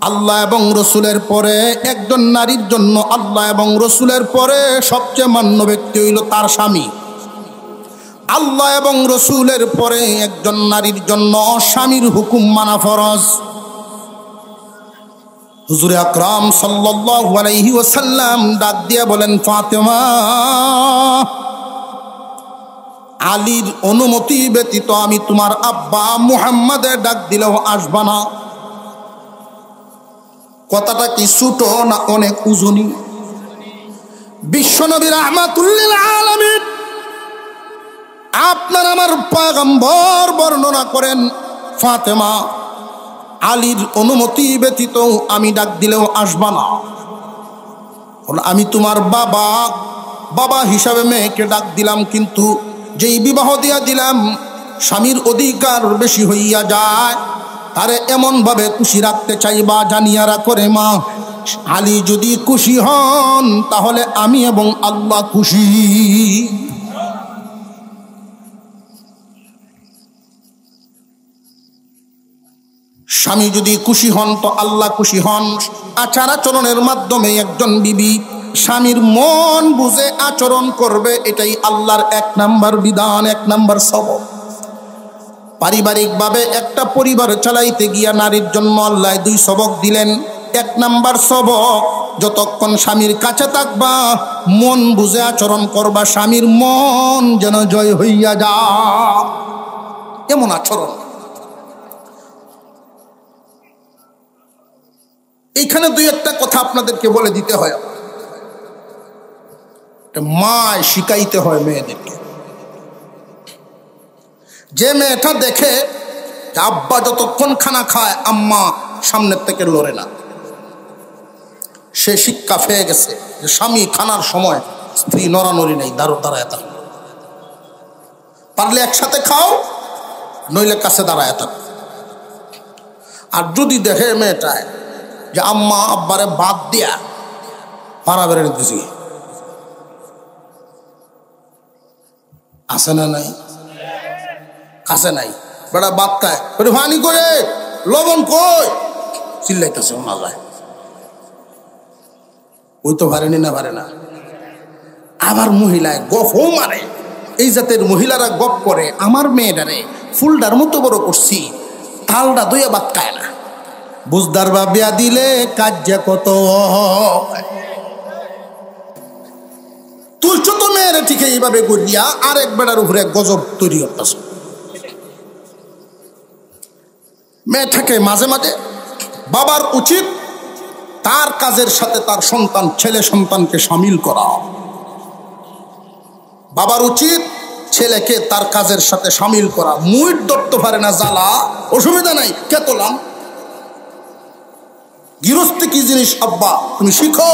আল্লাহ এবং রসুলের পরে একজন নারীর জন্য, আল্লাহ এবং রসুলের পরে সবচেয়ে মান্য ব্যক্তি হইল তার স্বামী। আল্লাহ এবং রসুলের পরে একজন নারীর জন্য স্বামীর হুকুম মানা ফরজ। হুজুরে আকরাম সাল্লাল্লাহু আলাইহি ওয়াসাল্লাম ডাক দিয়ে বলেন, ফাতেমা, আলীর অনুমতি ব্যতীত আমি তোমার আব্বা মুহাম্মাদের ডাক দিলেও আসবা না। কথাটা কি ছোট না অনেক ওজনী? বিশ্বনবী রাহমাতুল লিল আলামিন, আপনার আমার পয়গম্বর বর্ণনা করেন, ফাতেমা, আলীর অনুমতি ব্যতীত আমি ডাক দিলেও আসবা না। আমি তোমার বাবা, বাবা হিসাবে মেয়েকে ডাক দিলাম, কিন্তু যেই বিবাহ দিয়া দিলাম স্বামীর অধিকার বেশি হইয়া যায়, তারে এমন ভাবে খুশি রাখতে চাইবা জানিয়ারা করে মা, আলী যদি খুশি হন তাহলে আমি এবং আল্লাহ খুশি। স্বামী যদি খুশি হন তো আল্লাহ খুশি হন। আচার আচরণের মাধ্যমে একজন বিবি স্বামীর মন বুঝে আচরণ করবে, এটাই আল্লাহর এক নাম্বার বিধান, এক নাম্বার সবক। পারিবারিকভাবে একটা পরিবার চালাইতে গিয়া নারীর জন্য আল্লাহ দুই সবক দিলেন। এক নাম্বার সবক, যতক্ষণ স্বামীর কাছে থাকবা মন বুঝে আচরণ করবা, স্বামীর মন যেন জয় হইয়া যা, এমন আচরণ। এইখানে দুই একটা কথা আপনাদেরকে বলে দিতে হয়। মায় শিখাইতে হয় মেয়েদেরকে। যে মেয়েটা দেখে আব্বা যতক্ষণ খানা খায় আম্মা সামনের থেকে লড়ে না, সে শিক্ষা পেয়ে গেছে যে স্বামী খানার সময় স্ত্রী নড়ানড়ি নেই, দাঁড়ায় থাক, পারলে একসাথে খাও, নইলে কাছে দাঁড়ায় থাক। আর যদি দেখে মেয়েটায় যে আম্মা আব্বারে বাদ দিয়া পাড়া বেড়ে দিছি, আছে না নাই? কাছে নাই, বেটা বাদ খায়, বেটা পানি করে লবণ কই চিল্লাইতেছে, শোনা যায়। ওই তো পারেনি না, পারে না। আবার মহিলায় গফও মারে, এই জাতের মহিলারা গপ করে, আমার মেয়েটারে ফুলডার মতো বড় করছি, তালটা দইয়া বাদ খায় না। বুঝদার বা বিয়া দিলে কাজ্যা কত, তুই ছোট মেয়েরা ঠিক এইভাবে গড়িয়া আরেক বেড়ার উপরে গজব তৈরি করতেছ। মেয়েটাকে মাঝে মাঝে বাবার উচিত তার কাজের সাথে তার সন্তান, ছেলে সন্তানকে সামিল করা। বাবার উচিত ছেলেকে তার কাজের সাথে সামিল করা। মুইট ধরতে পারে না জ্বালা, অসুবিধা নাই, কে তোলাম। গৃহস্থী কি জিনিস আব্বা তুমি শিখো,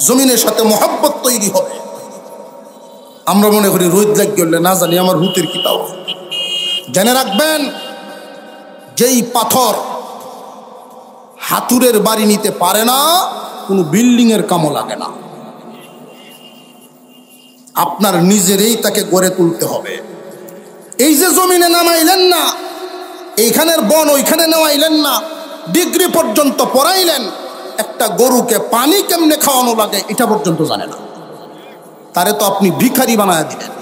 জমিনের সাথে মহব্বত তৈরি হবে। আমরা মনে করি রোদ লাগ গেলে না জানি আমার হুতের কিতাব। জেনে রাখবেন, যেই পাথর হাতুরের বাড়ি নিতে পারে না, কোনো বিল্ডিং এর কামও লাগে না। আপনার নিজেরই তাকে গড়ে তুলতে হবে। এই যে জমিনে নামাইলেন না, এইখানের বন ওইখানে নামাইলেন না, ডিগ্রি পর্যন্ত পড়াইলেন, একটা গরুকে পানি কেমনে খাওয়ানো লাগে এটা পর্যন্ত জানে না, তারে তো আপনি ভিখারি বানায় দিলেন,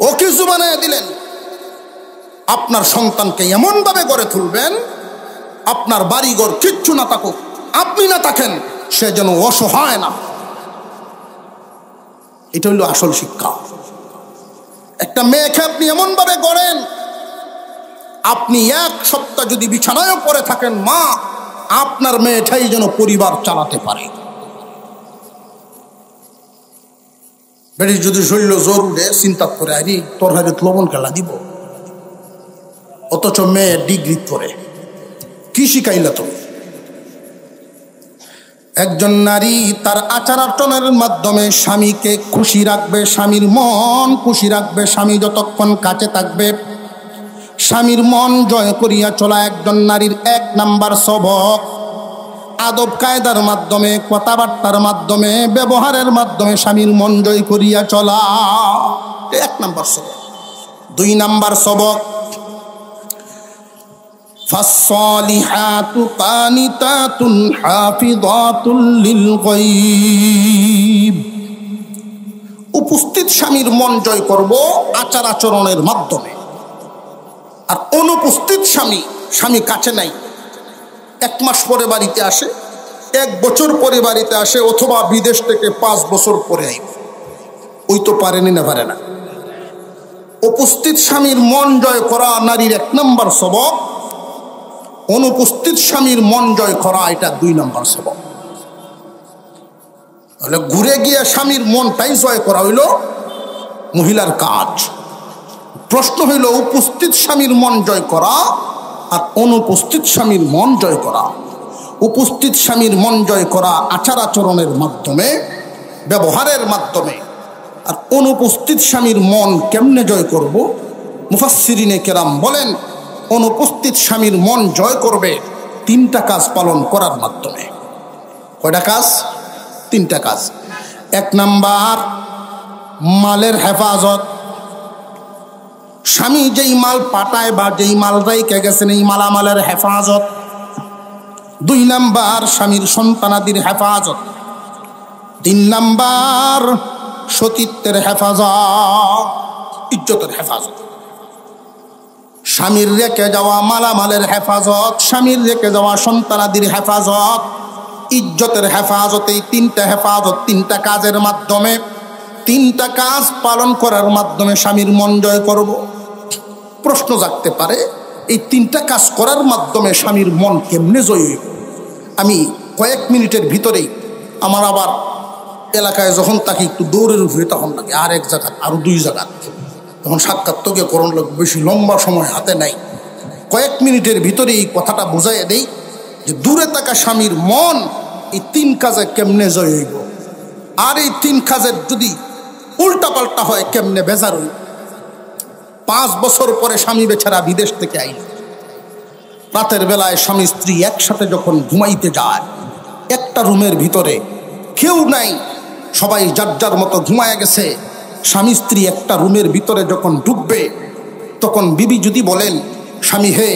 ও কিছু বানায় দিলেন। আপনার সন্তানকে এমন ভাবে গড়ে তুলবেন, আপনার বাড়িঘর কিচ্ছু না থাকুক, আপনি না থাকেন, সে যেন অসহায় না। এটা হইল আসল শিক্ষা। একটা মেয়েকে আপনি এমন ভাবে গড়েন, আপনি এক সপ্তাহ যদি বিছানায়ও পড়ে থাকেন, মা আপনার মেয়েটাই যেন পরিবার চালাতে পারে। বেড়ি যদি শৈল জোর উঠে চিন্তা করে, আরে তোর হাতে লবণ খেলা দিব, অথচ মেয়ে ডিগ্রি পড়ে, কি শিখাইলা তুমি? একজন নারী তার আচার আচরণের মাধ্যমে স্বামীকে খুশি রাখবে, স্বামীর মন খুশি রাখবে। স্বামী যতক্ষণ কাছে থাকবে, স্বামীর মন জয় করিয়া চলা একজন নারীর 1 নাম্বার সবক। আদব কায়দার মাধ্যমে, কথাবার্তার মাধ্যমে, ব্যবহারের মাধ্যমে স্বামীর মন জয় করিয়া চলা 1 নাম্বার সবক। 2 নাম্বার সবক, ফাসসালিহাতু কানিতাতুন হাফিযাতুল লিল গায়ব। উপস্থিত স্বামীর মন জয় করব আচার আচরণের মাধ্যমে। আর অনুপস্থিত স্বামী কাছে নাই, 1 মাস পরে বাড়িতে আসে, 1 বছর পরে বাড়িতে আসে, অথবা বিদেশ থেকে 5 বছর পরে আইব, ওই তো পারেনি না, পারে না। উপস্থিত স্বামীর মন জয় করা নারীর 1 নাম্বার সবক, অনুপস্থিত স্বামীর মন জয় করা এটা 2 নাম্বার সবক। তাহলে ঘুরে গিয়ে স্বামীর মনটাই জয় করা হইল মহিলার কাজ। প্রশ্ন হইল, উপস্থিত স্বামীর মন জয় করা আর অনুপস্থিত স্বামীর মন জয় করা। উপস্থিত স্বামীর মন জয় করা আচার আচরণের মাধ্যমে, ব্যবহারের মাধ্যমে। আর অনুপস্থিত স্বামীর মন কেমনে জয় করব? মুফাসসিরিনে কেরাম বলেন, অনুপস্থিত স্বামীর মন জয় করবে 3টা কাজ পালন করার মাধ্যমে। কয়টা কাজ? 3টা কাজ। 1 নাম্বার, মালের হেফাজত। স্বামী যেই মাল পাঠায় বা যেই মাল রাইখে গেছেন, এই মালামালের হেফাজত। 2 নাম্বার, স্বামীর সন্তানাদির হেফাজত। 3 নাম্বার, সতীত্বের হেফাজত, ইজ্জতের হেফাজত। স্বামীর রেখে যাওয়া মালামালের হেফাজত, স্বামীর রেখে যাওয়া সন্তানাদির হেফাজত, ইজ্জতের হেফাজত। এই 3টা হেফাজত, 3টা কাজের মাধ্যমে, 3টা কাজ পালন করার মাধ্যমে স্বামীর মন জয় করব। প্রশ্ন জাগতে পারে, এই 3টা কাজ করার মাধ্যমে স্বামীর মন কেমনে জয় হইব? আমি কয়েক মিনিটের ভিতরেই, আমার আবার এলাকায় যখন তাকে একটু দৌড়ের উপরে, তখন লাগে আর 1 জায়গা, আরো 2 জায়গা, তখন সাক্ষাৎকে করণ লাগবে, বেশি লম্বা সময় হাতে নাই। কয়েক মিনিটের ভিতরে এই কথাটা বুঝাইয়া দেই যে দূরে থাকা স্বামীর মন এই 3 কাজে কেমনে জয় হইব, আর এই 3 কাজের যদি উল্টা পাল্টা হয় কেমনে বেজার হইব। 5 বছর পরে স্বামী বেচারা বিদেশ থেকে আইল, রাতের বেলায় স্বামী স্ত্রী একসাথে যখন ঘুমাইতে যায়, একটা রুমের ভিতরে কেউ নাই, সবাই যার যার মতো ঘুমায় গেছে। স্বামী স্ত্রী একটা রুমের ভিতরে যখন ঢুকবে, তখন বিবি যদি বলেন, স্বামী হে,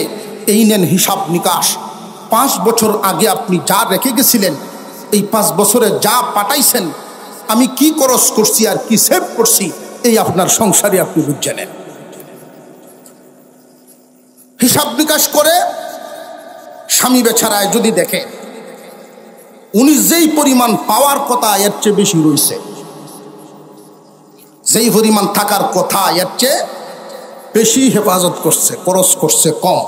এই নেন হিসাব নিকাশ, 5 বছর আগে আপনি যা রেখে গেছিলেন, এই 5 বছরে যা পাঠাইছেন, আমি কি খরচ করছি আর কি সেভ করছি, এই আপনার সংসারে আপনি বুঝে নেন। হিসাব নিকাশ করে স্বামী বেচারায় যদি দেখে উনি যেই পরিমাণ পাওয়ার কথা এর চেয়ে বেশি রয়েছে, যেই পরিমাণ থাকার কথা এর চেয়ে বেশি হেফাজত করছে, খরচ করছে কম।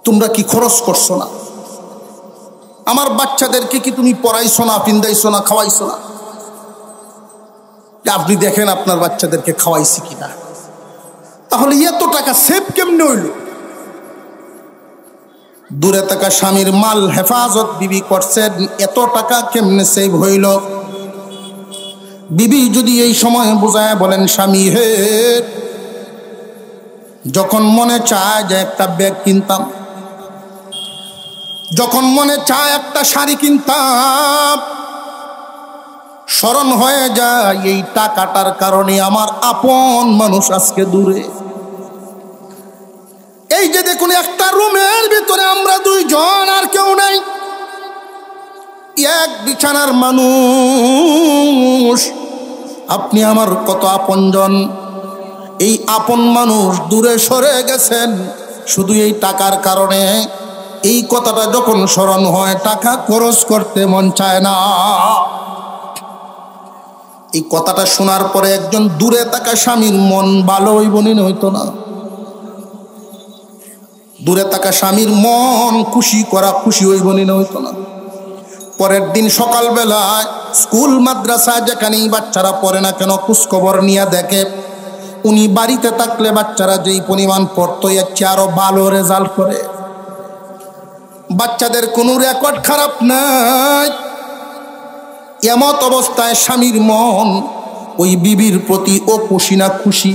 তোমরা কি খরচ করছো না? আমার বাচ্চাদেরকে কি তুমি পড়াইছো না, পিন্দাইছো না, খাওয়াইছো না? আপনি দেখেন আপনার বাচ্চাদেরকে খাওয়াইছি কিনা। তাহলে এত টাকা সেভ কেমনে হইল? দূরে থাকা স্বামীর মাল হেফাজত বিবি করছেন, এত টাকা কেমনে সেভ হইল? বিবি যদি এই সময় বুঝায় বলেন, স্বামী হে, যখন মনে চায় যে একটা ব্যাগ কিনতাম, যখন মনে চায় একটা শাড়ি কিনতাম, স্মরণ হয়ে যায় এই টাকাটার কারণে আমার আপন মানুষ আজকে দূরে। এই যে দেখুন, একটা রুমের ভিতরে আমরা 2 জন, আর কেউ নাই, এক বিছানার মানুষ। আপনি আমার কত আপনজন, এই আপন মানুষ দূরে সরে গেছেন শুধু এই টাকার কারণে। এই কথাটা যখন স্মরণ হয়, টাকা খরচ করতে মন চায় না। এই কথাটা শোনার পরে একজন দূরে থাকা স্বামীর মন ভালো হইবনি হইতো না? দূরে থাকা স্বামীর মন খুশি হইবনি হইতো না? পরের দিন সকালবেলায় স্কুল মাদ্রাসা যেখানেই বাচ্চারা পড়ে না কেন, খোঁজখবর নিয়ে দেখে উনি বাড়িতে থাকলে বাচ্চারা যেই পরিমাণ পড়তো এর চেয়ে আরো ভালো রেজাল্ট করে। বাচ্চাদের কোনো রেকর্ড খারাপ নাই। এমত অবস্থায় স্বামীর মন ওই বিবির প্রতি ও খুশি না খুশি?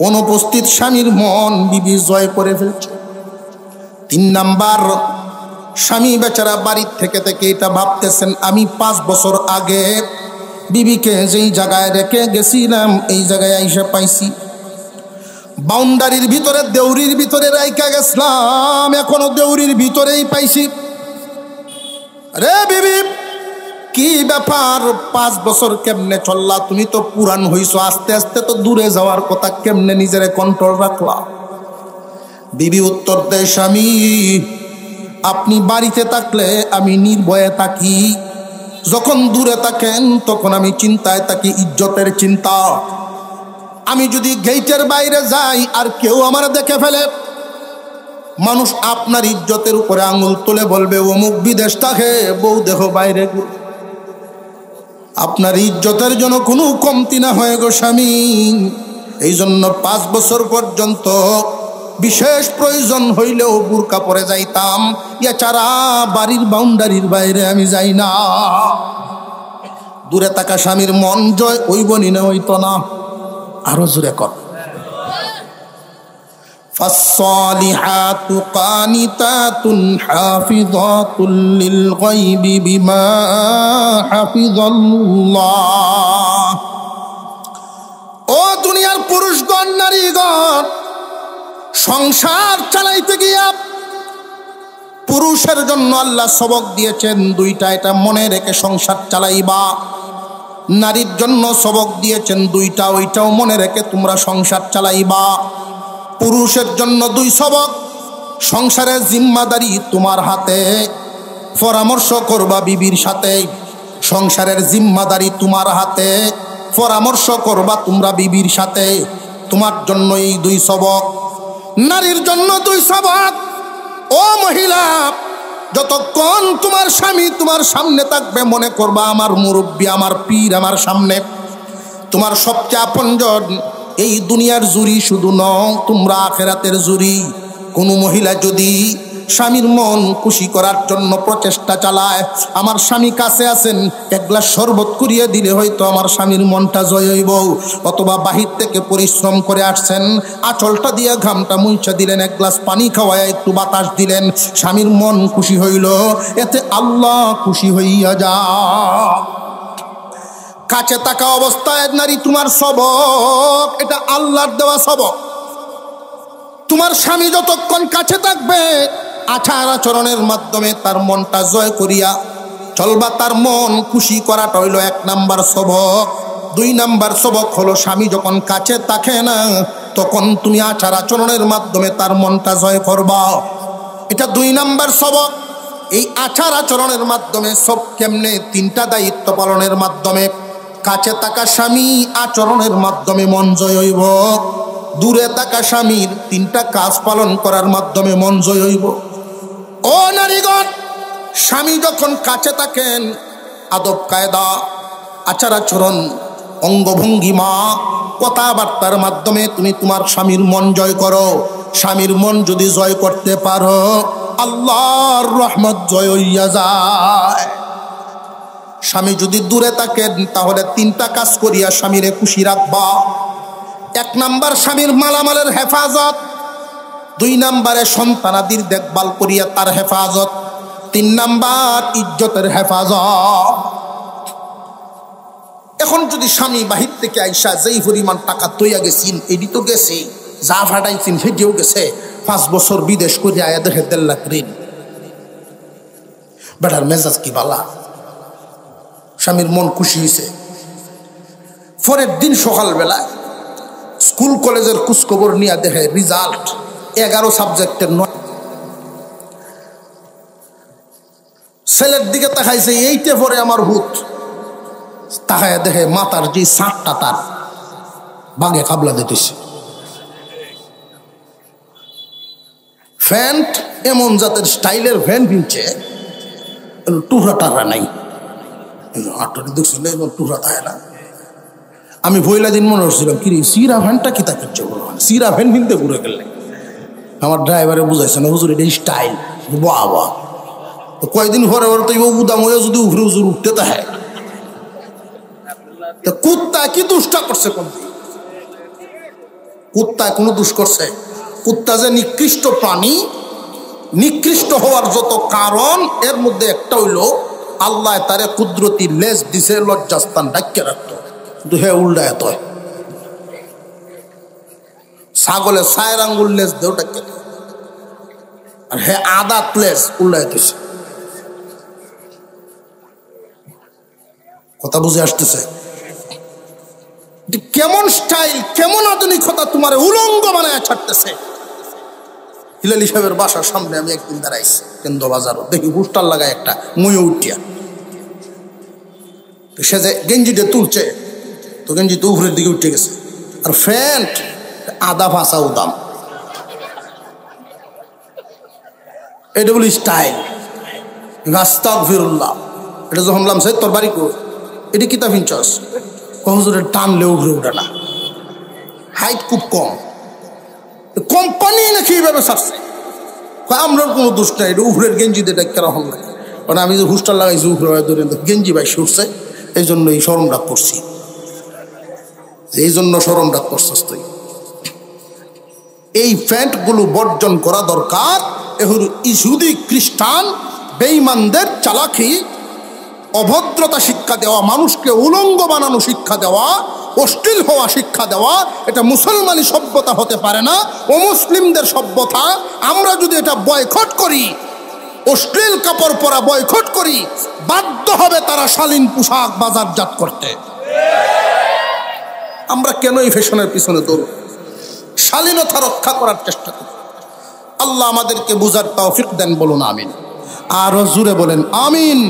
অনুপস্থিত স্বামীর মন বিবি জয় করে ফেলছে। 3 নাম্বার, স্বামী বেচারা বাড়ির থেকে এটা ভাবতেছেন, আমি 5 বছর আগে বিবিকে যেই জায়গায় রেখে গেছিলাম এই জায়গায় আইসা পাইছি। বাউন্ডারির ভিতরে, দেউরির ভিতরে রাইখা গেছিলাম, এখনো দেউরির ভিতরেই পাইছি। রে বিবি, কি ব্যাপার? 5 বছর কেমনে চললা? তুমি তো পুরান হইছো, আস্তে আস্তে তো দূরে যাওয়ার কথা, কেমনে নিজের কন্ট্রোল রাখলা? বিবি উত্তর দেয়, স্বামী আপনি বাড়িতে থাকলে আমি নির্ভয়ে থাকি, যখন দূরে থাকেন তখন আমি চিন্তায় থাকি, ইজ্জতের চিন্তা। আমি যদি গেটের বাইরে যাই আর কেউ আমার দেখে ফেলে, মানুষ আপনার ইজ্জতের উপরে আঙুল তুলে বলবে, অমুক বিদেশ থাকে, বউ দেখো বাইরে। আপনার ইজ্জতের জন্য কোনো কমতি না হয় গো স্বামী। এই জন্য 5 বছর পর্যন্ত বিশেষ প্রয়োজন হইলেও বুরকা পরে যাইতাম, এছাড়া বাড়ির বাউন্ডারির বাইরে আমি যাই না। দূরে থাকা স্বামীর মন জয় হইবনি না হইতো না? আরো জোরে কর। فالصالحات قانتات حافظات للغيب بما حفظ الله। ও দুনিয়ার পুরুষগণ, নারীগণ, সংসার চালাইতে গিয়া পুরুষের জন্য আল্লাহ সবক দিয়েছেন 2টা, এটা মনে রেখে সংসার চালাইবা। নারীর জন্য সবক দিয়েছেন 2টা, ওইটাও মনে রেখে তোমরা সংসার চালাইবা। পুরুষের জন্য 2 সবক, সংসারের জিম্মাদারি তোমার হাতে, পরামর্শ করবা বিবির সাথে। সংসারের জিম্মাদারি তোমার হাতে, পরামর্শ করবা তোমরা বিবির সাথে। তোমার জন্য এই 2 সবক। নারীর জন্য 2 সবক। ও মহিলা, যতক্ষণ তোমার স্বামী তোমার সামনে থাকবে, মনে করবা আমার মুরব্বী, আমার পীর আমার সামনে, তোমার সবচেয়ে আপনজন। এই দুনিয়ার জুরি শুধু নও, তোমরা আখেরাতের জুরি। কোনো মহিলা যদি স্বামীর মন খুশি করার জন্য প্রচেষ্টা চালায়। আমার স্বামী কাছে আছেন, এক গ্লাস শরবত করিয়ে দিলে হয়তো আমার স্বামীর মনটা জয় হইব। অথবা বাহির থেকে পরিশ্রম করে আসছেন, আঁচলটা দিয়ে ঘামটা মুছা দিলেন, এক গ্লাস পানি খাওয়ায় একটু বাতাস দিলেন, স্বামীর মন খুশি হইল, এতে আল্লাহ খুশি হইয়া যা। কাছে থাকা অবস্থায় নারী তোমার সবক, এটা আল্লাহর দেওয়া সবক। তোমার স্বামী যতক্ষণ কাছে থাকবে আচার আচরণের মাধ্যমে তার মনটা জয় করিয়া চলবা, তার মন খুশি করাটা হইল 1 নাম্বার সবক। 2 নাম্বার সবক হলো স্বামী যখন কাছে থাকে না তখন তুমি আচার আচরণের মাধ্যমে তার মনটা জয় করবা, এটা 2 নাম্বার সবক। এই আচার আচরণের মাধ্যমে সব কেমনে? 3টা দায়িত্ব পালনের মাধ্যমে। কাছে থাকা স্বামী আচরণের মাধ্যমে মন জয় হইব, দূরে থাকা স্বামীর 3টা কাজ পালন করার মাধ্যমে মন জয় হইব। ও নারীগণ, স্বামী যখন কাছে থাকেন আদব কায়দা, আচার আচরণ, অঙ্গভঙ্গিমা, কথাবার্তার মাধ্যমে তুমি তোমার স্বামীর মন জয় করো। স্বামীর মন যদি জয় করতে পারো আল্লাহর রহমত জয় হইয়া যায়। স্বামী যদি দূরে থাকেন তাহলে 3টা কাজ করিয়া স্বামীরে খুশি রাখবা। 1 নাম্বার স্বামীর মালামালের হেফাজত, 2 নাম্বারে সন্তানাদির দেখভাল করিয়া তার হেফাজত, 3 নাম্বার ইজ্জতের হেফাজত। এখন যদি স্বামী বাহির থেকে আইসা যেই পরিমাণ টাকা তৈয়া গেছেন, এটি তো গেছে, যা ফাটাইছেন সেটিও গেছে, 5 বছর বিদেশ করে আয়া দেখে 1.5 লাখ ঋণ, বেটার মেজাজ কি বালা, স্বামীর মন খুশি হয়েছে। পরের দিন সকালবেলায় স্কুল কলেজের খোঁজখবর নিয়ে দেখে রেজাল্ট 11 সাবজেক্টের 9। ছেলের দিকে তাকাইছে, এইটা পরে আমার হুত, তাকায় দেখে মাথার যে সাতটা তার বাগে কাবলা দিতেছে। ফ্যান্ট এমন জাতের স্টাইলের ফ্যান কিনছে, টুকরা টাকরা নাই, দেখছিল টুকরা থাকে না। আমি পয়লা দিন মনে হচ্ছিলাম কি সিরা ভ্যানটা কি তা কিনছে, সিরা ভ্যান কিনতে ঘুরে গেলে। আমার ড্রাইভারে বুঝাইছে না, হুজুর এটা স্টাইল, বাবা কয়েকদিন পরে তো উদাম হয়ে যদি উফরে হুজুর উঠতে থাকে। কুত্তা কি দুষ্টা করছে? কোন কুত্তা কোনো দুষ করছে? কুত্তা যে নিকৃষ্ট প্রাণী, নিকৃষ্ট হওয়ার যত কারণ এর মধ্যে একটা হইল আল্লাহ তারে কুদরতি লেজ দিছে, লজ্জাস্থান ঢাকিয়ে রাখতো, কিন্তু হে উল্টায় তো ছাগলের 4 আঙ্গুল লেজ দেও ঢাকিয়ে, আর হে আদাত লেজ উল্টায় দিছে। কথা বুঝে আসতেছে? কেমন স্টাইল, কেমন আধুনিকতা তোমার উলঙ্গ বানায় ছাড়তেছে। হিলালি সাহেবের বাসার সামনে আমি একদিন দাঁড়াইছি কেন্দ্র বাজারও, দেখি পোস্টার লাগায় একটা মুয়ে উঠিয়া, সে যে গেঞ্জিটা তুলছে তো গেঞ্জি তো উপরের দিকে উঠে গেছে, আর ফ্যান্ট আদা ভাষা উদাম, এটা বলি স্টাইল। আস্তাগফিরুল্লাহ। এটা যখন বললাম সে তোর বাড়ি কই, এটা কিতা ফিনছস, হুজুরের টানলে উঠে উঠে না, হাইট খুব কম, কোম্পানি নাকি এইভাবে ছাড়ছে। আমরা কোনো দোষ নাই, এটা উপরের গেঞ্জিতে ডাক্তার হল না, কারণ আমি যে হুস্টার লাগাইছি উপরে ধরে গেঞ্জি ভাই সরছে, এই জন্য এই শরম রাগ করছি, এই জন্য শরম রাগ করছিস তুই। এই প্যান্টগুলো বর্জন করা দরকার। এগুলো ইহুদি খ্রিস্টান বেঈমানদের চালাকি, অভদ্রতা শিক্ষা দেওয়া, মানুষকে উলঙ্গ বানানো শিক্ষা দেওয়া, অশ্লীল হওয়া শিক্ষা দেওয়া, এটা মুসলমানি সভ্যতা হতে পারে না, অমুসলিমদের সভ্যতা। আমরা যদি এটা বয়কট করি, অশ্লীল কাপড় পরা বয়কট করি, বাধ্য হবে তারা শালীন পোশাক বাজারজাত করতে। আমরা কেন এই ফ্যাশনের পিছনে দৌড়? শালীনতা রক্ষা করার চেষ্টা করি। আল্লাহ আমাদেরকে বুঝার তৌফিক দেন, বলুন আমিন। আরো জোরে বলেন আমিন।